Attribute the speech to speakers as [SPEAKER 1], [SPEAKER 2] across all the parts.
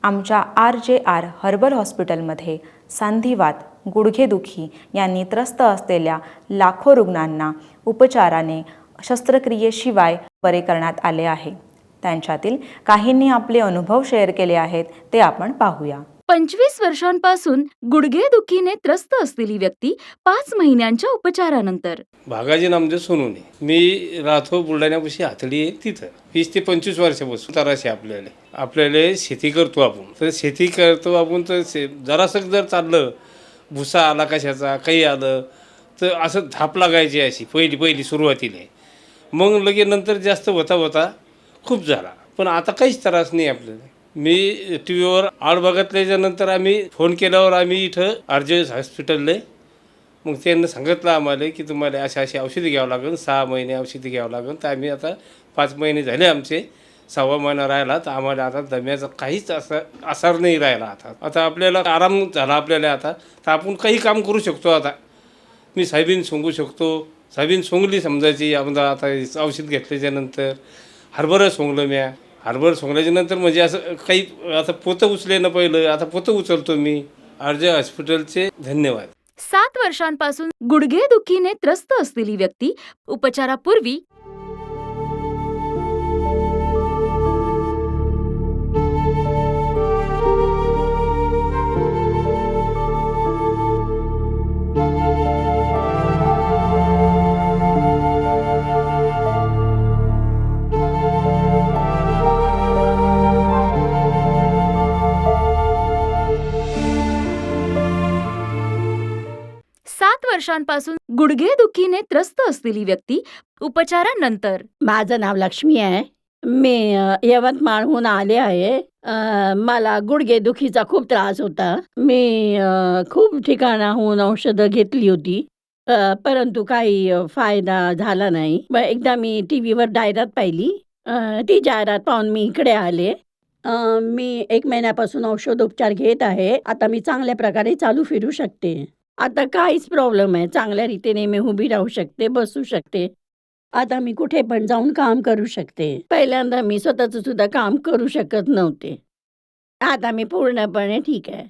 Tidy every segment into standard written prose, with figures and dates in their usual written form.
[SPEAKER 1] आमच्या RJR herbal हॉस्पिटलमध्ये संधिवात, गुडघेदुखी यांनी त्रस्त असलेल्या लाखो रुग्णांना उपचाराने शस्त्रक्रियेशिवाय बरे करण्यात आले आहे। त्यांच्यातील काहींनी आपले अनुभव शेअर केले आहेत, ते आपण पाहूया।
[SPEAKER 2] 25 वर्षांपासून गुडघेदुखीने त्रस्त असलेली व्यक्ती 5 महिन्यांच्या उपचारानंतर।
[SPEAKER 3] भागाजी नामदेव सोनवणे, मी राहतो बुलढाण्यापाशी हातडी आहे तिथं। 20 ते 25 वर्षापासून तराशे आपल्याला शेती करतो आपण, तर शेती करतो आपण, तर जरासं जर चाललं, भुसा आला कशाचा काही आलं तर असं धाप लागायची अशी पहिली सुरुवातीला। मग लगे नंतर जास्त होता खूप झाला, पण आता काहीच त्रास नाही आपल्याला। मी टी व्हीवर आड बघितल्याच्यानंतर आम्ही फोन केल्यावर आम्ही इथं RJS हॉस्पिटलला, मग त्यांनी सांगितलं आम्हाला की तुम्हाला अशी औषधी घ्यावं लागेल, 6 महिने औषधी घ्यावं लागेल। तर आम्ही आता 5 महिने झाले आमचे, 6वा महिना राहिला, तर आम्हाला आता दम्याचा काहीच असर नाही राहिला। आता आपल्याला आराम झाला आपल्याला। आता तर आपण काही काम करू शकतो। आता मी साहेबीन सोंगू शकतो, साहेबीन सोंगली समजायची। आपण आता औषध घेतल्याच्यानंतर हरभरा सोंगलं मी, हरभरा सोंगल्याच्यानंतर म्हणजे असं काही आता पोतं उचले ना पहिलं, आता पोतं उचलतो मी। RJ हॉस्पिटलचे धन्यवाद।
[SPEAKER 2] 7 वर्षांपासून गुडघेदुखीने त्रस्त असलेली व्यक्ती उपचारापूर्वी वर्षांपासून गुडघेदुखीने त्रस्त असलेली व्यक्ती उपचारानंतर।
[SPEAKER 4] माझं नाव लक्ष्मी आहे, मी यवतमाळहून आले आहे। मला गुडघेदुखीचा खूप त्रास होता। मी खूप ठिकाणाहून औषधं घेतली होती, परंतु काही फायदा झाला नाही। मग एकदा मी टी व्हीवर जाहिरात पाहिली, ती जाहिरात पाहून मी इकडे आले। मी 1 महिन्यापासून औषधोपचार घेत आहे। आता मी चांगल्या प्रकारे चालू फिरू शकते। आता काहीच प्रॉब्लेम आहे, चांगल्या रीतीने मी उभी राहू शकते, बसू शकते। आता मी कुठे पण जाऊन काम करू शकते। पहिल्यांदा मी स्वतःचं सुद्धा काम करू शकत नव्हते, आता मी पूर्णपणे ठीक आहे।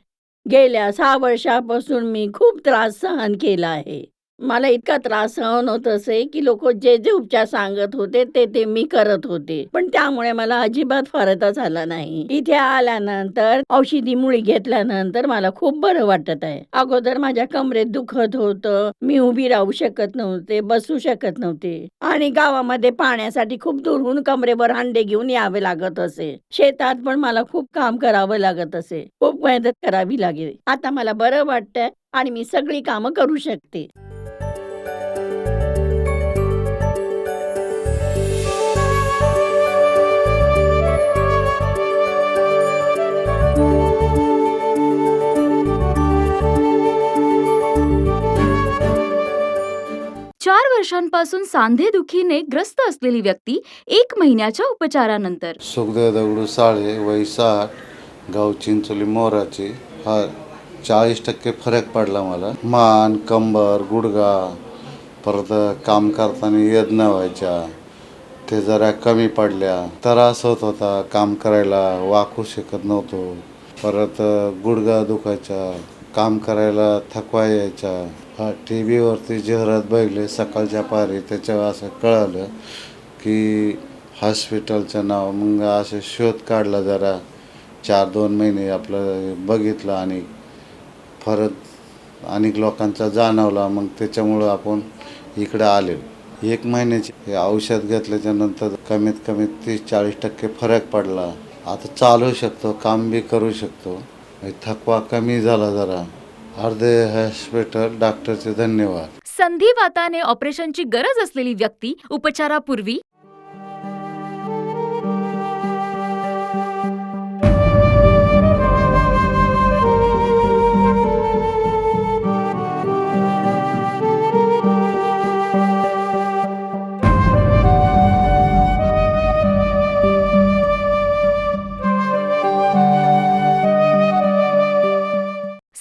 [SPEAKER 4] गेल्या 6 वर्षापासून मी खूप त्रास सहन केला आहे। मला इतका त्रास सहन होत असे की लोक जे उपचार सांगत होते ते मी करत होते, पण त्यामुळे मला अजिबात फायदा झाला नाही। इथे आल्यानंतर औषधी मुळी घेतल्यानंतर मला खूप बरं वाटत आहे। अगोदर माझ्या कमरेत दुखत होतं, मी उभी राहू शकत नव्हते, बसू शकत नव्हते, आणि गावामध्ये पाण्यासाठी खूप दूरहून कमरेवर हांडे घेऊन यावे लागत असे। शेतात पण मला खूप काम करावं लागत असे, खूप मेहनत करावी लागेल। आता मला बरं वाटतंय आणि मी सगळी कामं करू शकते।
[SPEAKER 2] 4 वर्षांपासून सांधेदुखीने ग्रस्त असलेली व्यक्ती 1 महिन्याच्या उपचारानंतर।
[SPEAKER 5] सुखदेव दगडू साळे, वय 60, गाव चिंचोली मोराचे। हा 40% फरक पडला मला। मान, कंबर, गुडघा, परत काम करताना वेदना व्हायच्या, ते जरा कमी पडल्या। त्रास होत होता, काम करायला वाकू शकत नव्हतो। परत गुडघा दुखायचा, काम करायला थकवा यायचा। हा टी व्हीवरती जाहिरात बघितली सकाळच्या पारी, त्याच्यावर असं कळालं की हॉस्पिटलचं नाव। मग असं शोध काढला जरा, 2 महिने आपलं बघितलं, आणि परत अनेक लोकांचा जाणवला। मग त्याच्यामुळं आपण इकडं आले। 1 महिन्याचे औषध घेतल्याच्या नंतर कमीत कमी 30-40% फरक पडला। आता चालू शकतो, काम बी करू शकतो, थकवा कमी झाला जरा। RJ हॉस्पिटल डॉक्टरचे धन्यवाद।
[SPEAKER 2] संधिवाताने ऑपरेशनची गरज असलेली व्यक्ती उपचारापूर्वी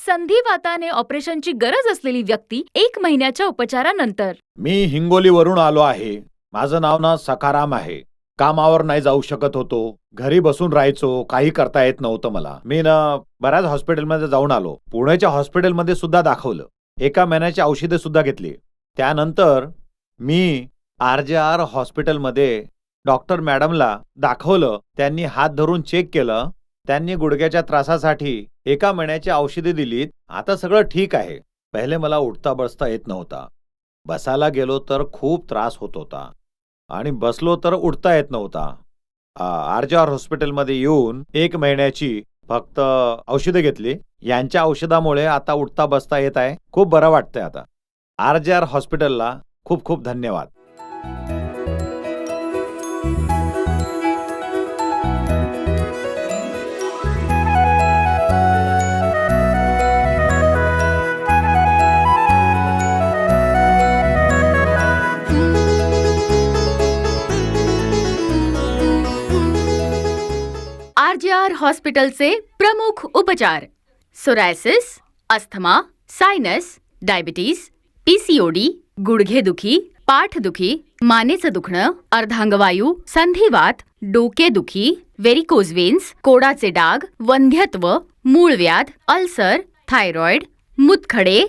[SPEAKER 2] संधिवाताने ऑपरेशनची गरज असलेली व्यक्ती 1 महिन्याच्या उपचारानंतर।
[SPEAKER 6] मी हिंगोलीवरून आलो आहे। माझं नाव सखाराम आहे। कामावर नाही जाऊ शकत होतो, घरी बसून राहायचो, काही करता येत नव्हतं मला. मी ना बऱ्याच हॉस्पिटलमध्ये जाऊन आलो. पुण्याच्या हॉस्पिटलमध्ये सुद्धा दाखवलं. 1 महिन्याची औषधे सुद्धा घेतली. त्यानंतर मी RJR हॉस्पिटलमध्ये डॉक्टर मॅडमला दाखवलं. त्यांनी हात धरून चेक केलं. त्यांनी गुडघ्याच्या त्रासासाठी 1 महिन्याची औषधे दिलीत. आता सगळं ठीक आहे. पहिले मला उठता बसता येत नव्हता. बसायला गेलो तर खूप त्रास होत होता आणि बसलो तर उठता येत नव्हता. RJR हॉस्पिटलमध्ये येऊन 1 महिन्याची फक्त औषधे घेतली. यांच्या औषधामुळे आता उठता बसता येत आहे. खूप बरं वाटतंय आता. RJR हॉस्पिटलला खूप खूप धन्यवाद.
[SPEAKER 2] RJR हॉस्पिटलचे प्रमुख उपचार: psoriasis, asthma, sinus, diabetes, PCOD, गुडघेदुखी, पाठदुखी, मानेचं दुखणं, अर्धांगवायू, संधिवात, डोकेदुखी, व्हेरिकोज वेन्स, कोडाचे डाग, वंध्यत्व, मूळव्याध, अल्सर, थायरॉइड, मूतखडे,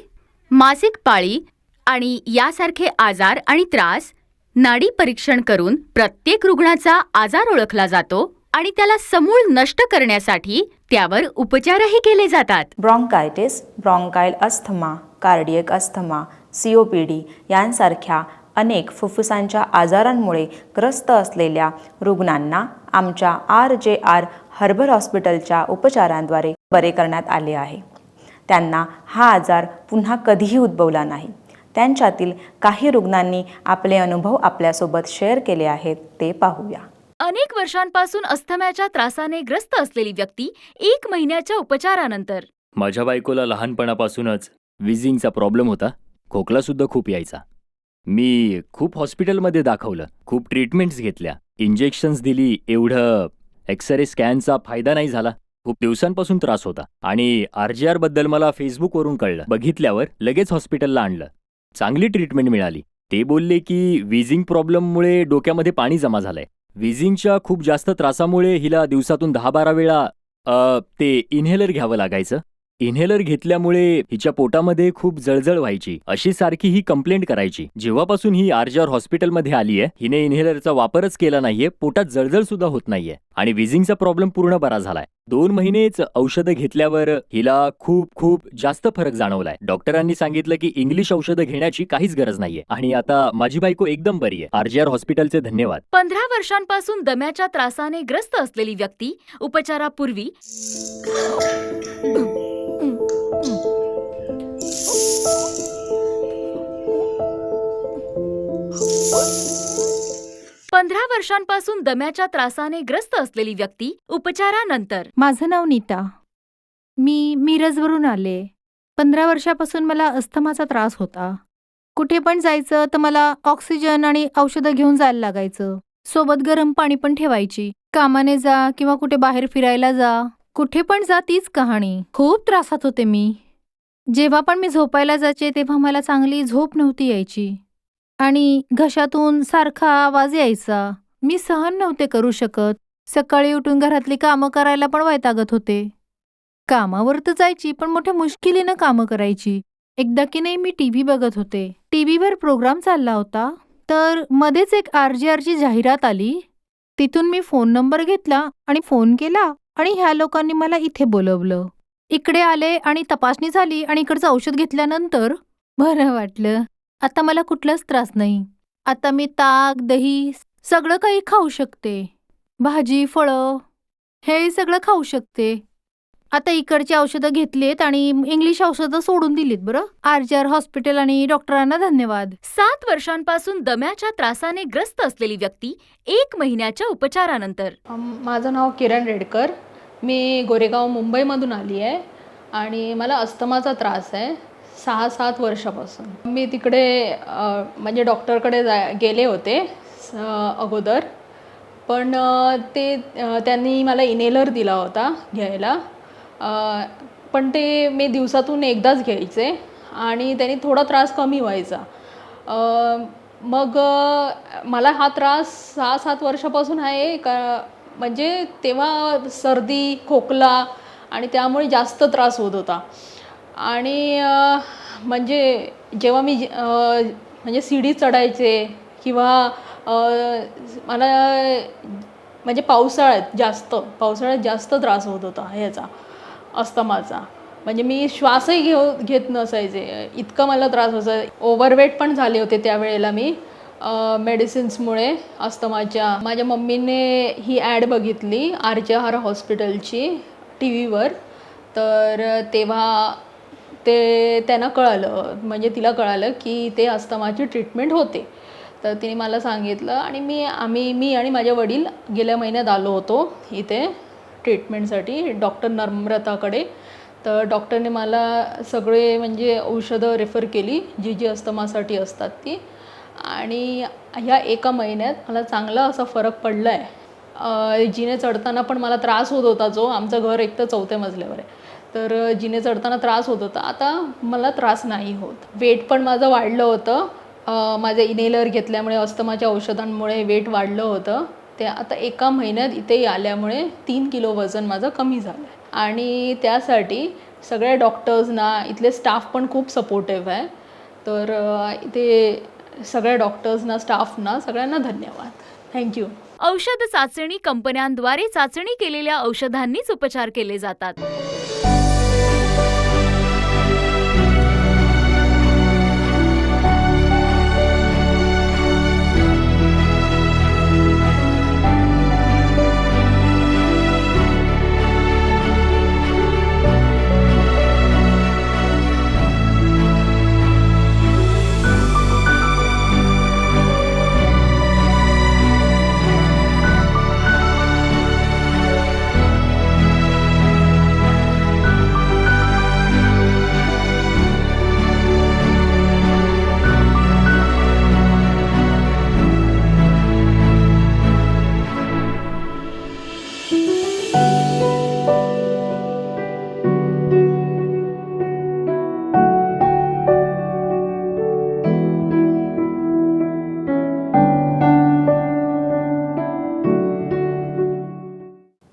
[SPEAKER 2] मासिक पाळी आणि यासारखे आजार आणि त्रास नाडी परीक्षण करून प्रत्येक रुग्णाचा आजार ओळखला जातो आणि त्याला समूळ नष्ट करण्यासाठी त्यावर उपचारही केले जातात.
[SPEAKER 1] Bronchitis, ब्रॉन्कायल asthma, cardiac asthma, COPD यांसारख्या अनेक फुफ्फुसांच्या आजारांमुळे ग्रस्त असलेल्या रुग्णांना आमच्या RJR हर्बल हॉस्पिटलच्या उपचारांद्वारे बरे करण्यात आले आहे. त्यांना हा आजार पुन्हा कधीही उद्भवला नाही. त्यांच्यातील काही रुग्णांनी आपले अनुभव आपल्यासोबत शेअर केले आहेत, ते पाहूया.
[SPEAKER 2] अनेक वर्षांपासून अस्थम्याच्या त्रासाने ग्रस्त असलेली व्यक्ती 1 महिन्याच्या उपचारानंतर.
[SPEAKER 7] माझ्या बायकोला लहानपणापासूनच विझिंगचा प्रॉब्लेम होता. खोकला सुद्धा खूप यायचा. मी खूप हॉस्पिटलमध्ये दाखवलं, खूप ट्रीटमेंट्स घेतल्या, इंजेक्शन्स दिली. एवढं एक्सरे स्कॅनचा फायदा नाही झाला. खूप दिवसांपासून त्रास होता आणि RJR बद्दल मला फेसबुकवरून कळलं. बघितल्यावर लगेच हॉस्पिटलला आणलं. चांगली ट्रीटमेंट मिळाली. ते बोलले की विझिंग प्रॉब्लेममुळे डोक्यामध्ये पाणी जमा झालंय. विझिंगच्या खूप जास्त त्रासामुळे हिला दिवसातून 10-12 वेळा ते इन्हेलर घ्यावं लागायचं. इन्हेलर घेतल्यामुळे हिच्या पोटामध्ये खूप जळजळ व्हायची. अशी सारखी ही कंप्लेंट करायची. जेव्हापासून ही RJR हॉस्पिटलमध्ये आली आहे, हिने इन्हेलरचा वापरच केला नाहीये. पोटात जळजळ सुद्धा होत नाहीये आणि विझिंगचा प्रॉब्लेम पूर्ण बरा झालाय. 2 महिनेच औषधं घेतल्यावर हिला खूप खूप जास्त फरक जाणवलाय. डॉक्टरांनी सांगितलं की इंग्लिश औषधं घेण्याची काहीच गरज नाहीये आणि आता माझी बायको एकदम बरी आहे. RJR हॉस्पिटलचे धन्यवाद.
[SPEAKER 2] 15 वर्षांपासून दम्याच्या त्रासाने ग्रस्त असलेली व्यक्ती उपचारापूर्वी 15 वर्षांपासून दम्याच्या त्रासाने ग्रस्त असलेली व्यक्ती उपचारानंतर.
[SPEAKER 8] माझं नाव नीता. मी मिरजवरून आले. 15 वर्षापासून मला अस्थमाचा त्रास होता. कुठे पण जायचं तर मला ऑक्सिजन आणि औषधं घेऊन जायला लागायचं. सोबत गरम पाणी पण ठेवायची. कामाने जा किंवा कुठे बाहेर फिरायला जा, कुठे पण जा तीच कहाणी. खूप त्रासात होते मी. जेव्हा पण मी झोपायला जायचे तेव्हा मला चांगली झोप नव्हती यायची आणि घशातून सारखा आवाज यायचा. मी सहन नव्हते करू शकत. सकाळी उठून घरातली कामं करायला पण वैतागत होते. कामावर तर जायची पण मोठ्या मुश्किलीनं कामं करायची. एकदा की नाही मी TV बघत होते. टीव्हीवर प्रोग्राम चालला होता तर मध्येच एक RJRची जाहिरात आली. तिथून मी फोन नंबर घेतला आणि फोन केला आणि ह्या लोकांनी मला इथे बोलवलं. इकडे आले आणि तपासणी झाली आणि इकडचं औषध घेतल्यानंतर बरं वाटलं. आता मला कुठलाच त्रास नाही. आता मी ताक, दही सगळं काही खाऊ शकते. भाजी, फळं हे सगळं खाऊ शकते. आता इकडची औषधं घेतलीत आणि इंग्लिश औषधं सोडून दिलीत. बरं, RJR हॉस्पिटल आणि डॉक्टरांना धन्यवाद.
[SPEAKER 2] 7 वर्षांपासून दम्याच्या त्रासाने ग्रस्त असलेली व्यक्ती 1 महिन्याच्या उपचारानंतर.
[SPEAKER 9] माझं नाव किरण रेडकर. मी गोरेगाव मुंबईमधून आली आहे आणि मला अस्थमाचा त्रास आहे 6-7 वर्षापासून. मी तिकडे म्हणजे डॉक्टरकडे गेले होते अगोदर, पण त्यांनी मला इन्हेलर दिला होता घ्यायला. पण ते मी दिवसातून एकदाच घ्यायचे आणि त्यांनी थोडा त्रास कमी व्हायचा. मग मला हा त्रास 6-7 वर्षापासून आहे का, म्हणजे तेव्हा सर्दी खोकला आणि त्यामुळे जास्त त्रास होत होता. आणि म्हणजे जेव्हा मी म्हणजे सीडी चढायचे किंवा मला म्हणजे पावसाळ्यात जास्त त्रास होत होता ह्याचा अस्थमाचा. म्हणजे मी श्वासही घेत नसायचे, इतका मला त्रास व्हायचा. ओव्हरवेट पण झाले होते त्यावेळेला मी मेडिसिन्समुळे अस्थमाच्या. माझ्या मम्मीने ही ॲड बघितली आर हॉस्पिटलची टी व्हीवर. तर तेव्हा त्यांना कळालं, म्हणजे तिला कळालं की ते अस्थमाची ट्रीटमेंट होते. तर तिने मला सांगितलं आणि मी आणि माझे वडील गेल्या महिन्यात आलो होतो इथे ट्रीटमेंटसाठी डॉक्टर नम्रताकडे. तर डॉक्टरने मला सगळे म्हणजे औषधं रेफर केली जी अस्थमासाठी असतात ती. आणि ह्या एका महिन्यात मला चांगला असा फरक पडला आहे. जिने चढताना पण मला त्रास होत होता, जो आमचं घर एक तर 4थ्या मजल्यावर आहे, तर जिने चढताना त्रास होत होता, आता मला त्रास नाही होत. वेट पण माझं वाढलं होतं, माझं इनेलर घेतल्यामुळे अस्थमाच्या औषधांमुळे वेट वाढलं होतं. ते आता एका महिन्यात इथे आल्यामुळे 3 किलो वजन माझं कमी झालं आहे. आणि त्यासाठी सगळ्या डॉक्टर्सना, इथले स्टाफ पण खूप सपोर्टिव्ह आहे. तर इथे सगळ्या डॉक्टर्सना, स्टाफना सगळ्यांना धन्यवाद. थँक्यू.
[SPEAKER 2] औषध चाचणी कंपन्यांद्वारे चाचणी केलेल्या औषधांनीच उपचार केले जातात.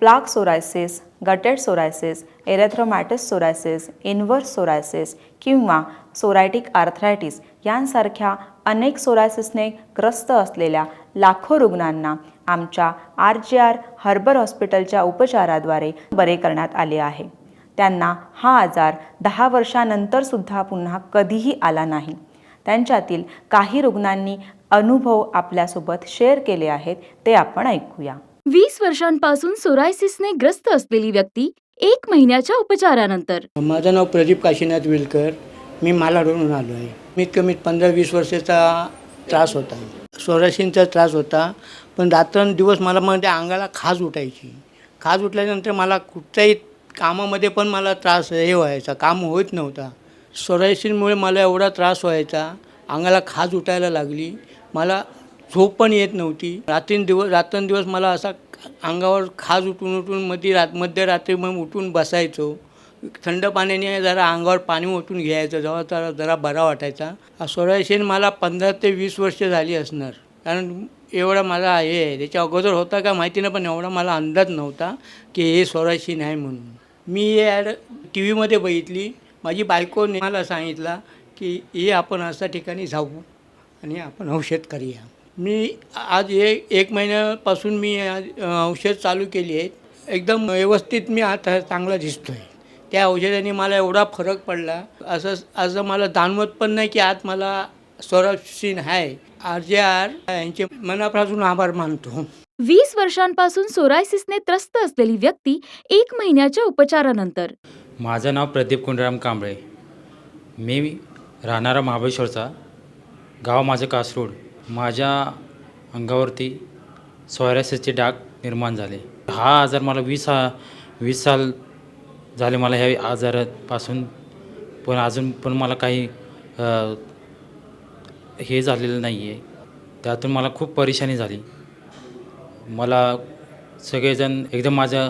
[SPEAKER 1] Plaque psoriasis, guttate psoriasis, erythematous psoriasis, inverse psoriasis किंवा सोरायटिक आर्थरायटिस यांसारख्या अनेक सोरायसिसने ग्रस्त असलेल्या लाखो रुग्णांना आमच्या RJR हर्बल हॉस्पिटलच्या उपचाराद्वारे बरे करण्यात आले आहे. त्यांना हा आजार 10 वर्षानंतरसुद्धा पुन्हा कधीही आला नाही. त्यांच्यातील काही रुग्णांनी अनुभव आपल्यासोबत शेअर केले आहेत, ते आपण ऐकूया.
[SPEAKER 2] 20 वर्षांपासून सोरायसिसने ग्रस्त असलेली व्यक्ती 1 महिन्याच्या उपचारानंतर.
[SPEAKER 10] माझं नाव प्रदीप काशीनाथ विलकर. मी मालाडवरून आलो आहे. कमीत 15-20 वर्षाचा त्रास होता, सोरायसिसचा त्रास होता. पण रात्रंदिवस मला मध्ये अंगाला खाज उठायची. खाज उठल्यानंतर मला कुठच्याही कामामध्ये पण मला त्रास व्हायचा, काम होत नव्हता. सोरायसिसमुळे मला एवढा त्रास व्हायचा, अंगाला खाज उठायला लागली, मला झोप पण येत नव्हती. रात्रंदिवस मला असा अंगावर खाज उठून मध्यरात्री मग उठून बसायचो. थंड पाण्याने जरा अंगावर पाणी ओतून घ्यायचं, जेव्हा जरा बरा वाटायचा. सोरायसिस मला 15 ते 20 वर्ष झाली असणार. कारण एवढा माझा हे आहे, त्याच्या अगोदर होता का माहिती नाही, पण एवढा मला अंदाज नव्हता की हे सोरायसिस आहे म्हणून. मी हे ॲड टी व्हीमध्ये बघितली. माझी बायकोने मला सांगितलं की हे आपण अशा ठिकाणी जाऊ आणि आपण औषध करूया. मी आज 1 महिन्यापासून मी औषध चालू केली आहेत. एकदम व्यवस्थित मी आता चांगला दिसतो आहे. त्या औषधाने मला एवढा फरक पडला, असं मला जाणवत पण नाही की आज मला सोरायसिस आहे. RJR यांचे मनापासून आभार मानतो.
[SPEAKER 2] 20 वर्षांपासून सोरायसिसने त्रस्त असलेली व्यक्ती 1 महिन्याच्या उपचारानंतर.
[SPEAKER 11] माझं नाव प्रदीप कुंडराम कांबळे. मी राहणारा महाबळेश्वरचा, गाव माझं कासरोड. माझ्या अंगावरती सोरायसिसचे डाग निर्माण झाले. हा आजार मला 20 साल झाले मला ह्या आजारापासून, पण अजून पण मला काही हे झालेलं नाही आहे. त्यातून मला खूप परेशानी झाली. मला सगळेजण एकदम माझं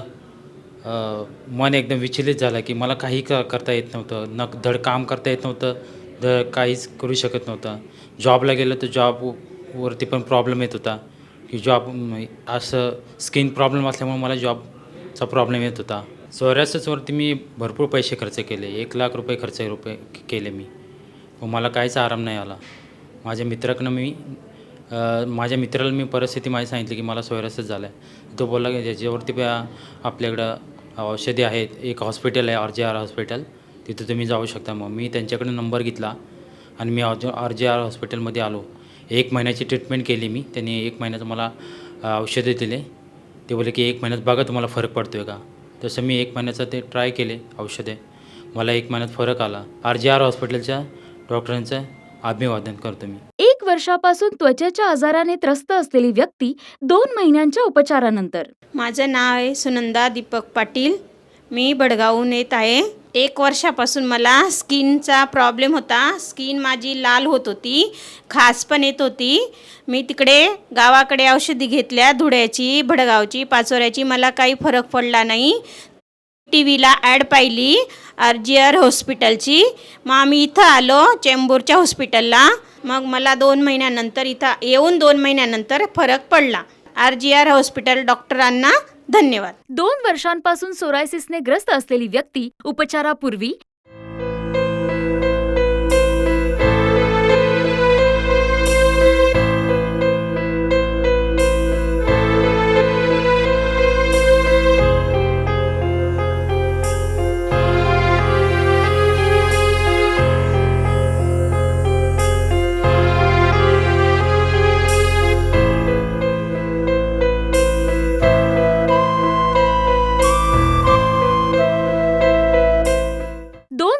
[SPEAKER 11] मन एकदम विचलित झालं की मला काही करता येत नव्हतं. धड काम करता येत नव्हतं, काहीच करू शकत नव्हतं. जॉबला गेलं तर जॉब वरती पण प्रॉब्लेम येत होता की जॉब असं स्किन प्रॉब्लेम असल्यामुळे मला जॉबचा प्रॉब्लेम येत होता. सोरायसिसवरती मी भरपूर पैसे खर्च केले, 1,00,000 रुपये केले मी, पण मला काहीच आराम नाही आला. माझ्या मित्राला मी परिस्थिती माझी सांगितली की मला सोरायसिस झाला आहे. तो बोलला की ज्याच्यावरती आपल्याकडं औषधी आहेत, एक हॉस्पिटल आहे RJR हॉस्पिटल, तिथं तुम्ही जाऊ शकता. मग मी त्यांच्याकडे नंबर घेतला आणि मी RJR हॉस्पिटलमध्ये आलो. 1 महिन्याची ट्रीटमेंट केली मी. त्यांनी 1 महिन्याचं मला औषधे दिले. ते बोलले की 1 महिन्यात बघा तुम्हाला फरक पडतो आहे का. तसं मी 1 महिन्याचं ते ट्राय केले औषधे. मला 1 महिन्यात फरक आला. RJR हॉस्पिटलच्या डॉक्टरांचं अभिवादन करतो मी.
[SPEAKER 2] 1 वर्षापासून त्वचेच्या आजाराने त्रस्त असलेली व्यक्ती 2 महिन्यांच्या उपचारानंतर.
[SPEAKER 12] माझं नाव आहे सुनंदा दीपक पाटील. मी बडगावहून येत आहे. 1 वर्षापासून मला स्किनचा प्रॉब्लेम होता. स्किन माझी लाल होत होती, खाज पण येत होती. मी तिकडे गावाकडे औषधी घेतल्या, धुळ्याची, भडगावची, पाचोऱ्याची. मला काही फरक पडला नाही. TV ला ॲड पाहिली RJR हॉस्पिटलची. मग आम्ही इथं आलो चेंबूरच्या हॉस्पिटलला. मग मला 2 महिन्यानंतर इथं येऊन 2 महिन्यानंतर फरक पडला. RJR हॉस्पिटल डॉक्टरांना धन्यवाद.
[SPEAKER 2] 2 वर्षांपासून सोरायसिसने ग्रस्त असलेली व्यक्ती उपचारापूर्वी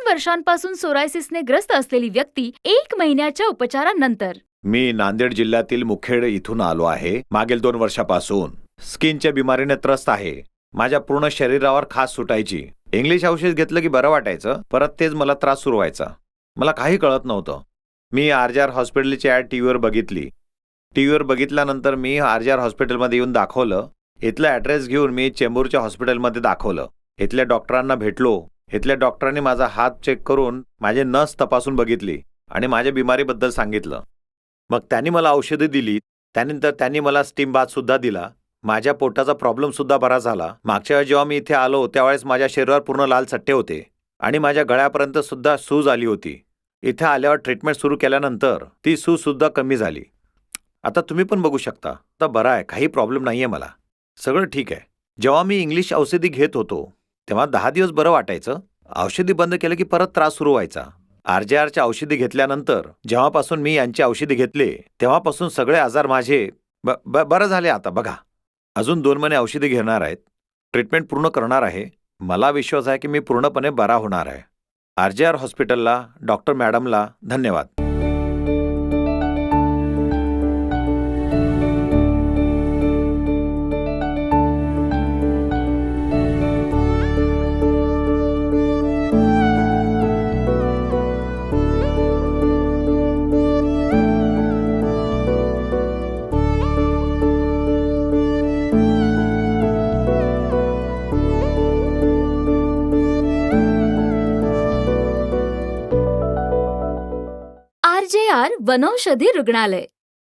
[SPEAKER 2] वर्षांपासून सोरायसिसने ग्रस्त असलेली व्यक्ती 1 महिन्याच्या उपचारानंतर.
[SPEAKER 6] मी नांदेड जिल्ह्यातील मुखेड इथून आलो आहे. मागील 2 वर्षापासून स्किनच्या बिमारीने त्रस्त आहे. माझ्या पूर्ण शरीरावर खाज सुटायची. इंग्लिश औषध घेतलं की बरं वाटायचं, परत तेच मला त्रास सुरू व्हायचा. मला काही कळत नव्हतं. मी RJR हॉस्पिटलची ॲड टीव्हीवर बघितली. टीव्हीवर बघितल्यानंतर मी RJR हॉस्पिटलमध्ये येऊन दाखवलं. इथला ॲड्रेस घेऊन मी चेंबूरच्या हॉस्पिटलमध्ये दाखवलं. इथल्या डॉक्टरांना भेटलो. इथल्या डॉक्टरांनी माझा हात चेक करून माझे नस तपासून बघितली आणि माझ्या बिमारीबद्दल सांगितलं. मग त्यांनी मला औषधं दिली. त्यानंतर त्यांनी मला स्टीम बाथसुद्धा दिला. माझ्या पोटाचा प्रॉब्लेमसुद्धा बरा झाला. मागच्या वेळेस जेव्हा मी इथे आलो त्यावेळेस माझ्या शरीरावर पूर्ण लाल चट्टे होते आणि माझ्या गळ्यापर्यंत सुद्धा सूज आली होती. इथे आल्यावर ट्रीटमेंट सुरू केल्यानंतर ती सूजसुद्धा कमी झाली. आता तुम्ही पण बघू शकता. आता बरं आहे, काही प्रॉब्लेम नाही आहे मला, सगळं ठीक आहे. जेव्हा मी इंग्लिश औषधी घेत होतो तेव्हा 10 दिवस बरं वाटायचं. औषधी बंद केलं की परत त्रास सुरू व्हायचा. RJRच्या औषधी घेतल्यानंतर जेव्हापासून मी यांची औषधी घेतले तेव्हापासून सगळे आजार माझे बरं झाले. आता बघा, अजून 2 महिने औषधी घेणार आहेत, ट्रीटमेंट पूर्ण करणार आहे. मला विश्वास आहे की मी पूर्णपणे बरा होणार आहे. RJR हॉस्पिटलला, डॉक्टर मॅडमला धन्यवाद.
[SPEAKER 2] RJR वनौषधी रुग्णालय,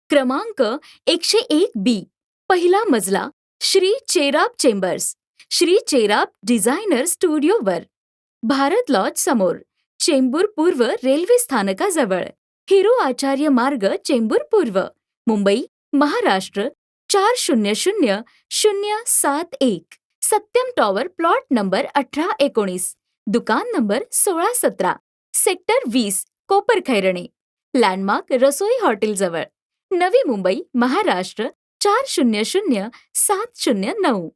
[SPEAKER 2] क्रमांक 101B, पहिला मजला, श्री चेराप चेंबर्स, श्री चेराप डिझायनर स्टुडिओवर, भारत लॉज समोर, चेंबूर पूर्व रेल्वे स्थानकाजवळ, हिरू आचार्य मार्ग, चेंबूर पूर्व, Mumbai, Maharashtra 400071. Satyam tower, plot number 18-19, दुकान नंबर 16-17, सेक्टर 20, कोपरखैरणे, लँडमार्क रसोई हॉटेलजवळ, Navi Mumbai, Maharashtra 400709.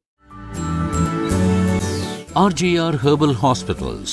[SPEAKER 13] RJR Herbal Hospitals,